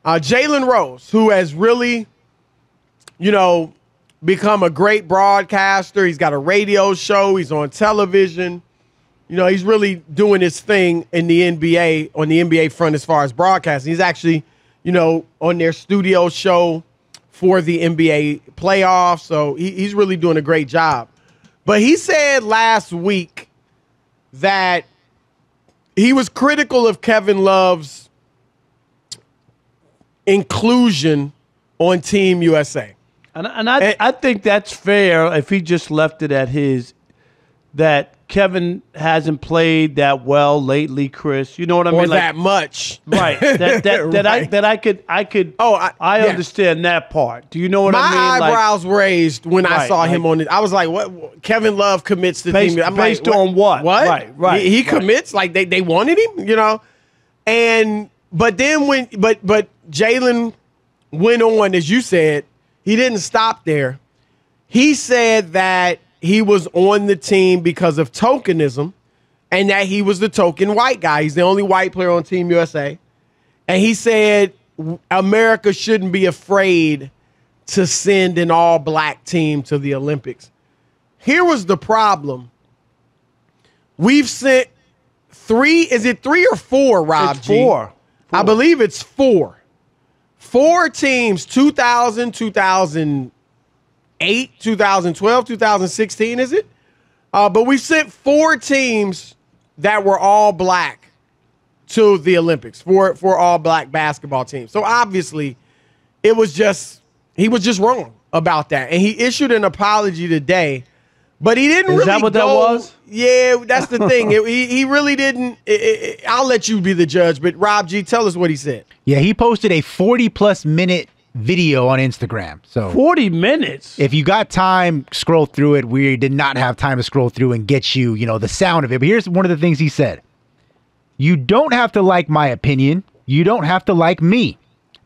Jalen Rose, who has really, become a great broadcaster. He's got a radio show. He's on television. He's really doing his thing in the NBA, on the NBA front as far as broadcasting. He's actually, on their studio show for the NBA playoffs. So he's really doing a great job. But he said last week that he was critical of Kevin Love's inclusion on Team USA. And I think that's fair if he just left it at that Kevin hasn't played that well lately, Chris. You know what I mean? Or that much. Right. I understand that part. Do you know what I mean? My eyebrows raised when I saw him on it. I was like, what? Kevin Love commits to team. I'm based on what? What? Right. He commits like they wanted him, but then but Jalen went on, as you said, he didn't stop there. He said that he was on the team because of tokenism and that he was the token white guy. He's the only white player on Team USA. And he said America shouldn't be afraid to send an all-black team to the Olympics. Here was the problem. We've sent is it three or four, Rob It's G? four. I believe it's four. Four teams, 2000, 2008, 2012, 2016, is it? But we sent four teams that were all black to the Olympics, for all black basketball teams. So obviously he was just wrong about that. And he issued an apology today, but he didn't really Is that what that was? Yeah, that's the thing. He really didn't. I'll let you be the judge, but Rob G, tell us what he said. Yeah, he posted a 40-plus minute video on Instagram. So 40 minutes? If you got time, scroll through it. We did not have time to scroll through and get you, the sound of it. But here's one of the things he said. You don't have to like my opinion. You don't have to like me.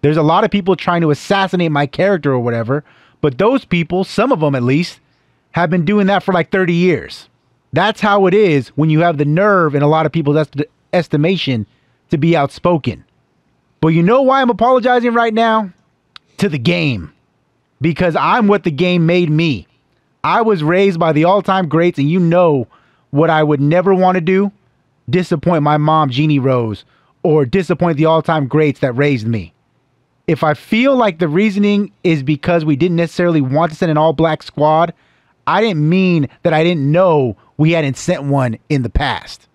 There's a lot of people trying to assassinate my character or whatever, but those people, some of them at least, have been doing that for like 30 years. That's how it is when you have the nerve in a lot of people's estimation to be outspoken. But you know why I'm apologizing right now? To the game. Because I'm what the game made me. I was raised by the all-time greats, and you know what I would never want to do? Disappoint my mom, Jeannie Rose, or disappoint the all-time greats that raised me. If I feel like the reasoning is because we didn't necessarily want to send an all-black squad, I didn't mean that I didn't know we hadn't sent one in the past.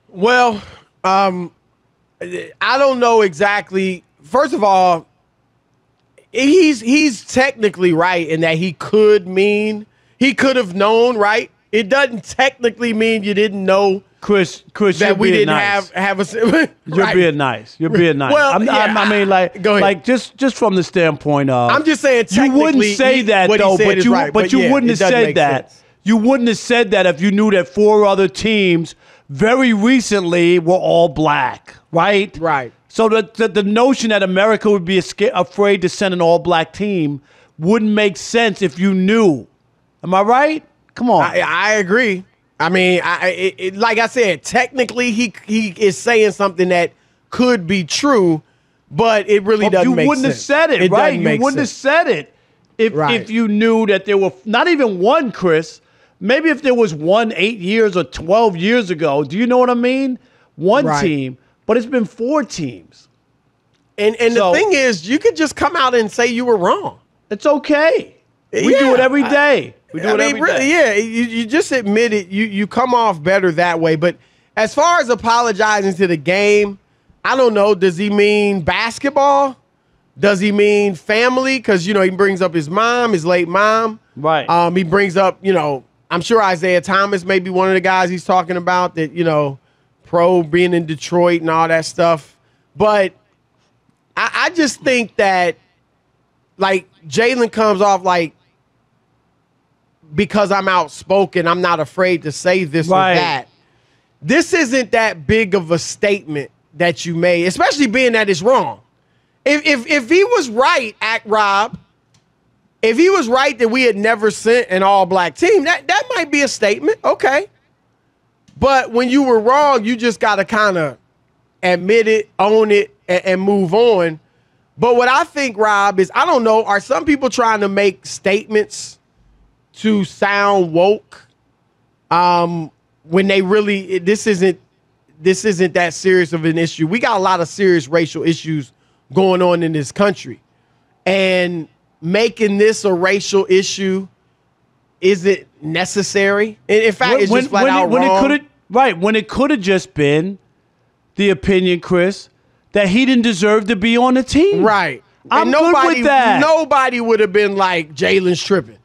Well, I don't know exactly. First of all, he's technically right in that he could have known, right? It doesn't technically mean you didn't know, Chris, that we didn't nice. have a. You're right. being nice. You're being nice. Well, I mean, go ahead. like just from the standpoint of, I'm just saying. You wouldn't say that though, but you wouldn't have said that. Sense. You wouldn't have said that if you knew that four other teams very recently were all black, right? Right. So the notion that America would be afraid to send an all-black team wouldn't make sense if you knew. Am I right? Come on. I agree. I mean, like I said, technically he is saying something that could be true, but it really doesn't make sense. You wouldn't have said it, right? You wouldn't have said it if you knew that there were not even one, Chris. Maybe if there was one 8 years or 12 years ago. Do you know what I mean? One team, but it's been four teams. And the thing is, you could just come out and say you were wrong. It's okay. We do it every day. Yeah, you just admit it. You come off better that way. But as far as apologizing to the game, I don't know. Does he mean basketball? Does he mean family? Because, he brings up his mom, his late mom. Right. He brings up, I'm sure Isaiah Thomas may be one of the guys he's talking about that, pro being in Detroit and all that stuff. But I just think that, like, Jalen comes off like, because I'm outspoken, I'm not afraid to say this or that. This isn't that big of a statement that you made, especially being that it's wrong. If he was right, Rob, if he was right that we had never sent an all-black team, that might be a statement. Okay. But when you were wrong, you just got to kind of admit it, own it, and move on. But what I think, Rob, is I don't know, are some people trying to make statements to sound woke when they really this isn't that serious of an issue? We got a lot of serious racial issues going on in this country. And making this a racial issue, is it necessary? In fact, it's just flat out wrong. When it could have just been the opinion, Chris, that he didn't deserve to be on the team. Right. I'm good with that. Nobody would have been like, Jalen's tripping.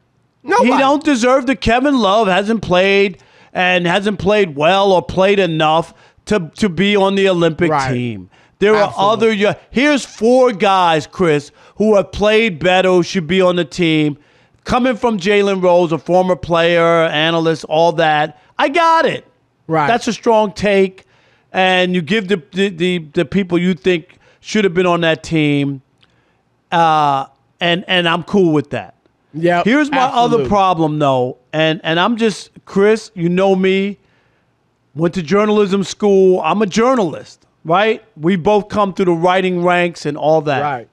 Nobody. He don't deserve the Kevin Love hasn't played well or played enough to be on the Olympic team. There Absolutely. Are other – here's 4 guys, Chris, who have played better, who should be on the team. Coming from Jalen Rose, a former player, analyst, all that. I got it. Right. That's a strong take. And you give the people you think should have been on that team. And I'm cool with that. Yeah. Here's my other problem, though. And I'm just – Chris, you know me. Went to journalism school. I'm a journalist. Right? We both come through the writing ranks and all that. Right.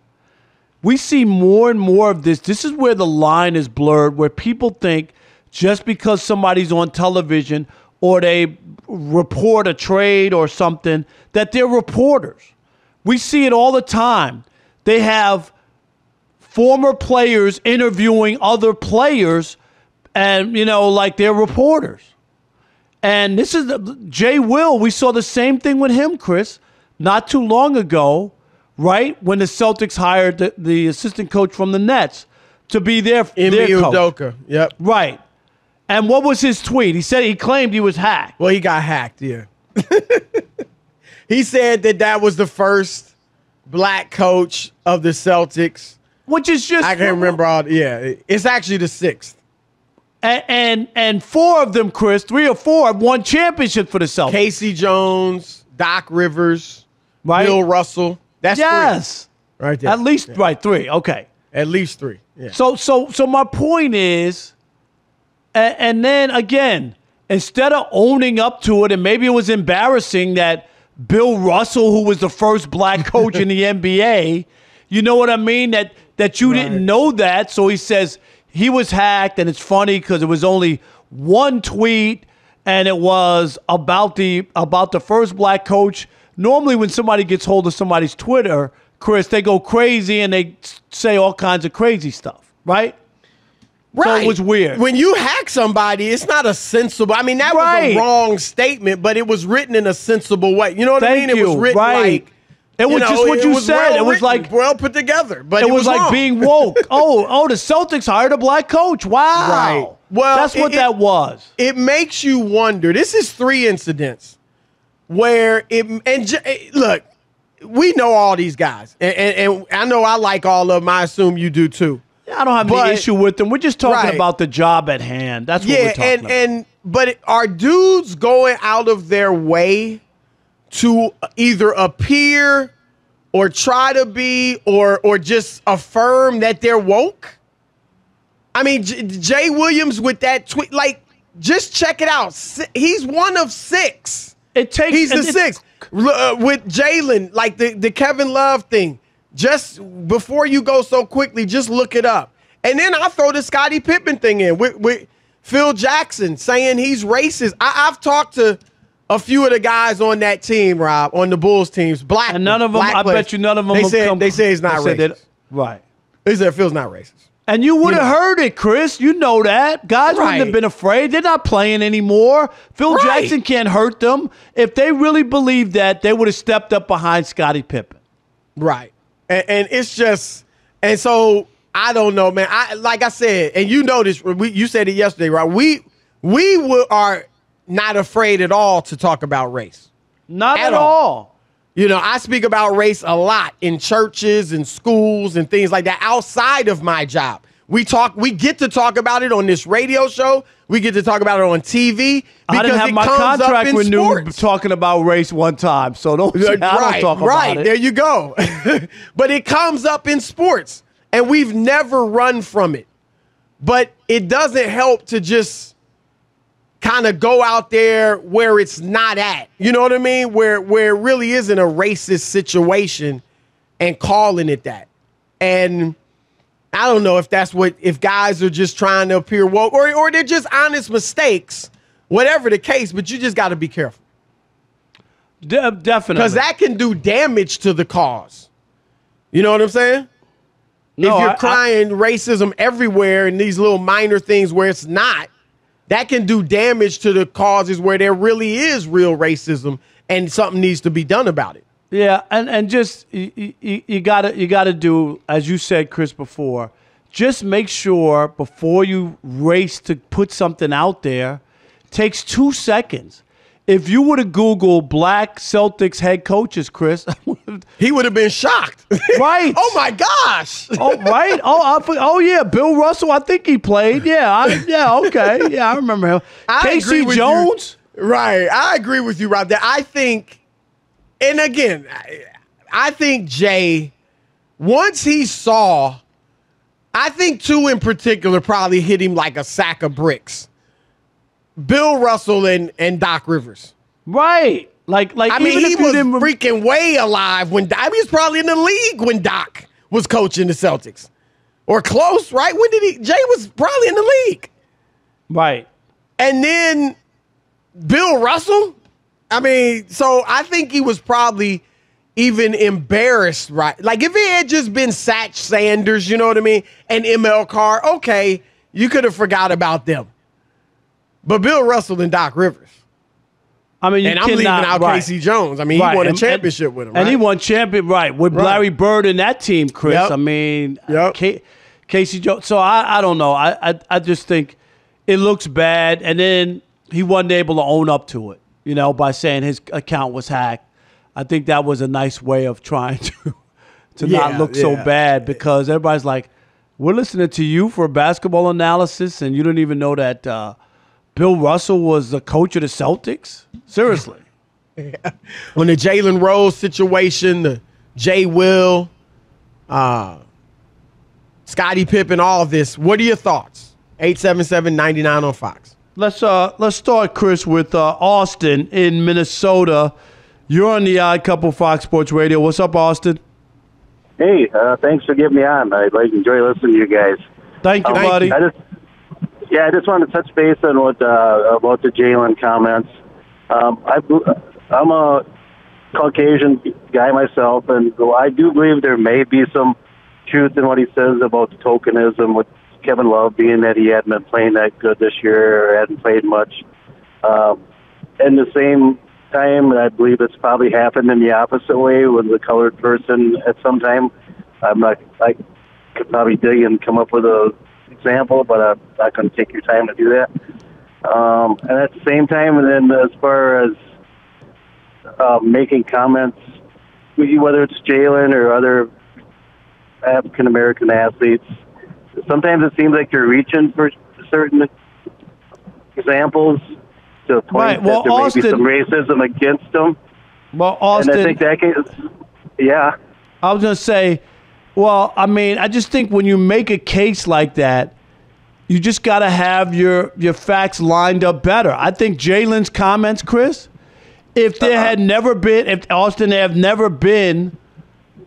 We see more and more of this. This is where the line is blurred, where people think just because somebody's on television or they report a trade or something, that they're reporters. We see it all the time. They have former players interviewing other players and, like they're reporters. And this is Jay Will. We saw the same thing with him, Chris, not too long ago, right? When the Celtics hired the assistant coach from the Nets to be their coach. Udoka. Yep. Right. And what was his tweet? He claimed he was hacked. Well, he got hacked, yeah. He said that was the first black coach of the Celtics. Which is just... I can't remember all... Yeah, it's actually the 6th. And 4 of them, Chris, 3 or 4 have won championships for the Celtics. Casey Jones, Doc Rivers, Bill Russell. That's 3. Right there. At least 3. Okay. At least 3. Yeah. So my point is, and then again, instead of owning up to it, and maybe it was embarrassing that Bill Russell, who was the first black coach in the NBA, you know what I mean? That you didn't know that. So he says he was hacked, and it's funny because it was only one tweet, and it was about the first black coach. Normally when somebody gets hold of somebody's Twitter, Chris, they go crazy and they say all kinds of crazy stuff, right? Right. So it was weird. When you hack somebody, it's not a sensible. I mean, that was a wrong statement, but it was written in a sensible way. You know what I mean? It was written like... It was just what you said. It was like well put together, but it was like wrong. being woke. Oh, the Celtics hired a black coach. Wow. Right. Well, that's what that was. It makes you wonder. This is 3 incidents where look, we know all these guys, and I know I like all of them. I assume you do too. I don't have any issue with them. We're just talking about the job at hand. That's what we're talking about. But are dudes going out of their way to either appear or try to be or just affirm that they're woke? I mean, Jay Willaims with that tweet, like, just check it out. He's one of 6. He's the 6th. With Jalen, like the Kevin Love thing, just before you go so quickly, just look it up. And then I'll throw the Scottie Pippen thing in with Phil Jackson saying he's racist. I've talked to a few of the guys on that team, Rob, on the Bulls teams, black. And none of them, I bet you none of them. They say he's not racist. Right. They said Phil's not racist. And you would have heard it, Chris. You know that. Guys wouldn't have been afraid. They're not playing anymore. Phil Jackson can't hurt them. If they really believed that, they would have stepped up behind Scottie Pippen. Right. And it's just, and so I don't know, man. Like I said, and you know this, you said it yesterday, right? We are not afraid at all to talk about race. Not at all. You know, I speak about race a lot in churches and schools and things like that outside of my job. We get to talk about it on this radio show. We get to talk about it on TV. I didn't have my contract renewed talking about race one time, so don't say I don't talk about it. There you go. But it comes up in sports, and we've never run from it. But it doesn't help to just kind of go out there where it's not at. You know what I mean? Where it really isn't a racist situation and calling it that. And I don't know if if guys are just trying to appear woke or they're just honest mistakes, whatever the case, but you just got to be careful. Definitely. Because that can do damage to the cause. You know what I'm saying? No, if you're crying racism everywhere and these little minor things where it's not, that can do damage to the causes where there really is real racism and something needs to be done about it. Yeah, and just you gotta do, as you said, Chris, before, just make sure before you race to put something out there, takes 2 seconds. If you were to Google black Celtics head coaches, Chris, he would have been shocked. Right? Oh my gosh! Oh right? Oh yeah, Bill Russell. I think he played. Yeah, okay. Yeah, I remember him. Casey Jones. Right, I agree with you, Rob. That I think, and again, I think Jay, once he saw, I think two in particular probably hit him like a sack of bricks. Bill Russell and Doc Rivers. Right. Like I mean, he was freaking way alive when he was probably in the league when Doc was coaching the Celtics. Or close, right? When did Jay was probably in the league. Right. And then Bill Russell? I mean, so I think he was probably even embarrassed, right? Like if it had just been Satch Sanders, you know what I mean, and ML Carr, okay, you could have forgot about them. But Bill Russell and Doc Rivers. I mean, I'm leaving out Casey Jones. I mean, he won a championship with him, right? And he won with Larry Bird and that team, Chris. Yep. I mean, Casey Jones. So I don't know. I just think it looks bad. And then he wasn't able to own up to it, you know, by saying his account was hacked. I think that was a nice way of trying to not look so bad, because everybody's like, we're listening to you for basketball analysis and you didn't even know that Bill Russell was the coach of the Celtics? Seriously. On the Jalen Rose situation, the Jay Will, Scottie Pippen, all of this. What are your thoughts? 877-99 on Fox. Let's start, Chris, with Austin in Minnesota. You're on the Odd Couple Fox Sports Radio. What's up, Austin? Hey, thanks for getting me on. I enjoy listening to you guys. Thank you, buddy. I just wanted to touch base on what about the Jalen comments. I'm a Caucasian guy myself, and I do believe there may be some truth in what he says about the tokenism with Kevin Love, being that he hadn't been playing that good this year or hadn't played much. And the same time, I believe it's probably happened in the opposite way with the colored person at some time. I could probably dig and come up with a example, but I'm not going to take your time to do that. And at the same time, and then as far as making comments, whether it's Jalen or other African-American athletes, sometimes it seems like you're reaching for certain examples to a point that there may be some racism against them. Well, Austin, and I think that can, I was going to say, well, I mean, I just think when you make a case like that, you just got to have your facts lined up better. I think Jalen's comments, Chris, if there had never been, if Austin have never been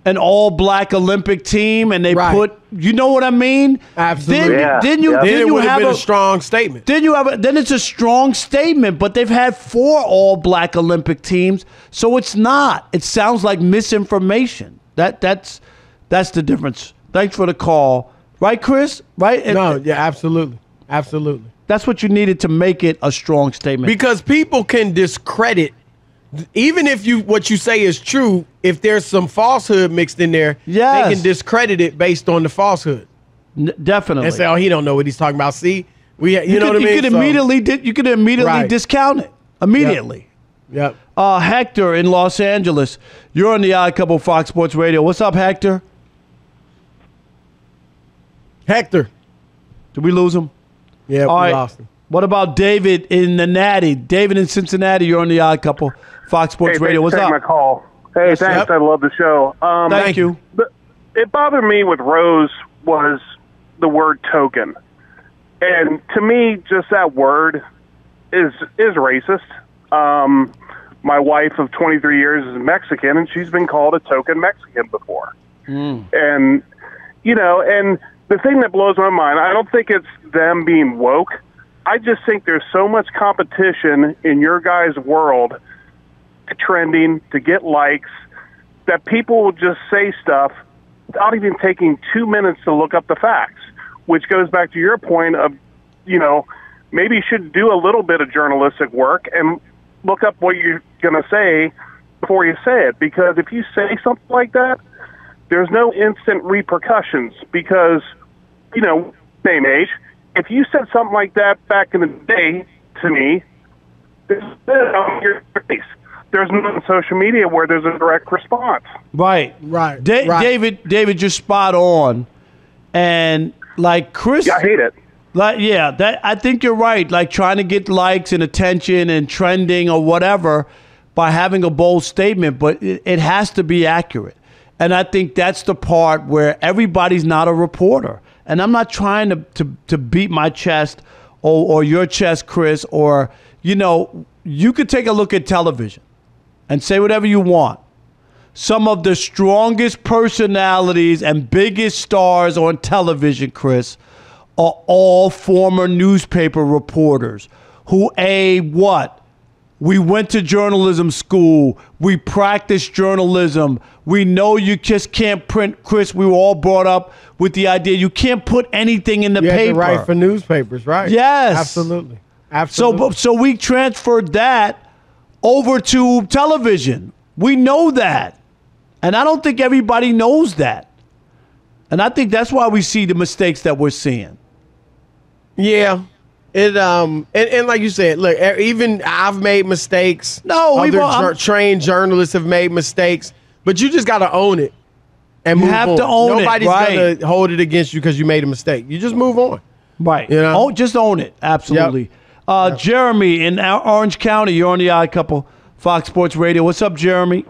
an all-black Olympic team and they put, you know what I mean? Absolutely. Then you would have been a strong statement. Then it's a strong statement, but they've had 4 all-black Olympic teams, so it's not. It sounds like misinformation. That's the difference. Thanks for the call. Right, Chris? Right? Absolutely. Absolutely. That's what you needed to make it a strong statement. Because people can discredit, even if what you say is true, if there's some falsehood mixed in there, they can discredit it based on the falsehood. Definitely. And say, oh, he don't know what he's talking about. See? You know what I mean? You could immediately discount it. Immediately. Yep. Hector in Los Angeles. You're on the Odd Couple Fox Sports Radio. What's up, Hector? Hector. Did we lose him? Yeah, we lost him. What about David in the Natty? David in Cincinnati, you're on the Odd Couple Fox Sports Radio. What's up? My call. Hey, thanks. I love the show. Thank you. It bothered me with Rose was the word token. And to me, just that word is racist. My wife of 23 years is Mexican, and she's been called a token Mexican before. And, you know, and the thing that blows my mind, I don't think it's them being woke. I just think there's so much competition in your guys' world, trending, to get likes, that people will just say stuff without even taking 2 minutes to look up the facts, which goes back to your point of, you know, maybe you should do a little bit of journalistic work and look up what you're going to say before you say it. Because if you say something like that, there's no instant repercussions. Because, you know, same age, if you said something like that back in the day to me, there's no on social media where there's a direct response. Right. David, you're spot on. And like Chris, yeah, I hate it. Like, yeah, that I think you're right. Like trying to get likes and attention and trending or whatever by having a bold statement, but it has to be accurate. And I think that's the part where everybody's not a reporter. And I'm not trying to beat my chest or your chest, Chris, or, you know, you could take a look at television and say whatever you want. Some of the strongest personalities and biggest stars on television, Chris, are all former newspaper reporters who, what? We went to journalism school. We practiced journalism. We know you just can't print, Chris. We were all brought up with the idea you can't put anything in the paper. You have to write for newspapers, right? Yes. Absolutely. So we transferred that over to television. We know that. And I don't think everybody knows that. And I think that's why we see the mistakes that we're seeing. Yeah. And like you said, look, even I've made mistakes. No, other trained journalists have made mistakes, but you just got to own it and move on. You have to own it. Nobody's going to hold it against you because you made a mistake. You just move on. Right. You know? Just own it. Absolutely. Yep. Jeremy in Orange County, you're on the Odd Couple, Fox Sports Radio. What's up, Jeremy?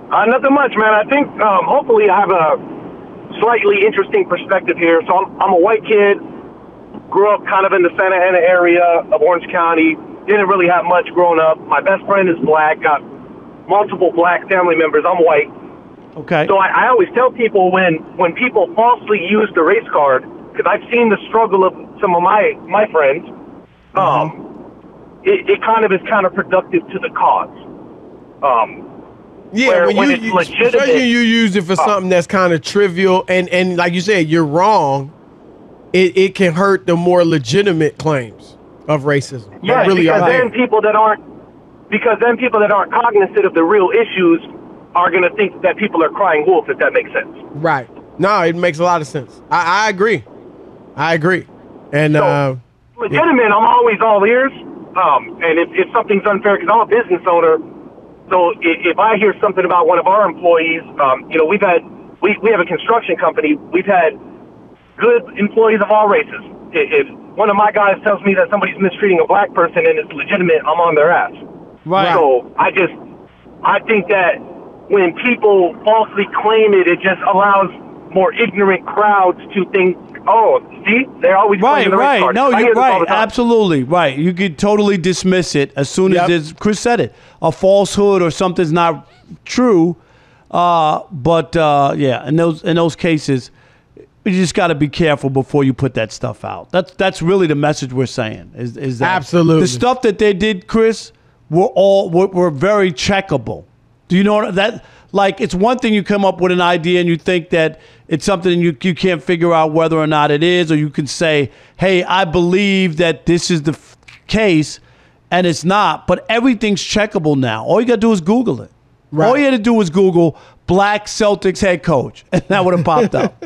Nothing much, man. I think hopefully I have a slightly interesting perspective here. So I'm a white kid. Grew up kind of in the Santa Ana area of Orange County. Didn't really have much growing up. My best friend is black. Got multiple black family members. I'm white. Okay. So I always tell people when people falsely use the race card, because I've seen the struggle of some of my friends, it kind of is counterproductive to the cause. Yeah, when it's legitimate, you use it for something that's kind of trivial, and like you said, you're wrong. It can hurt the more legitimate claims of racism. Yeah, really because then people that aren't cognizant of the real issues are going to think that people are crying wolf, if that makes sense. Right. No, it makes a lot of sense. I agree. And legitimate, I'm always all ears. And if something's unfair, because I'm a business owner, so if I hear something about one of our employees, you know, we have a construction company. We've had good employees of all races. If one of my guys tells me that somebody's mistreating a black person and it's legitimate, I'm on their ass. Right. So I think that when people falsely claim it, it just allows more ignorant crowds to think, oh, see, they're always playing the right card. No, you're right. Absolutely right. You could totally dismiss it as soon as Chris said it. A falsehood or something's not true. Yeah, in those cases, you just got to be careful before you put that stuff out. That's really the message we're saying. Is that absolutely the stuff that they did, Chris, were very checkable. Do you know that? Like, it's one thing you come up with an idea and you think that it's something you can't figure out whether or not it is, or you can say, hey, I believe that this is the case, and it's not. But everything's checkable now. All you got to do is Google it. Right. All you had to do was Google black Celtics head coach, and that would have popped up.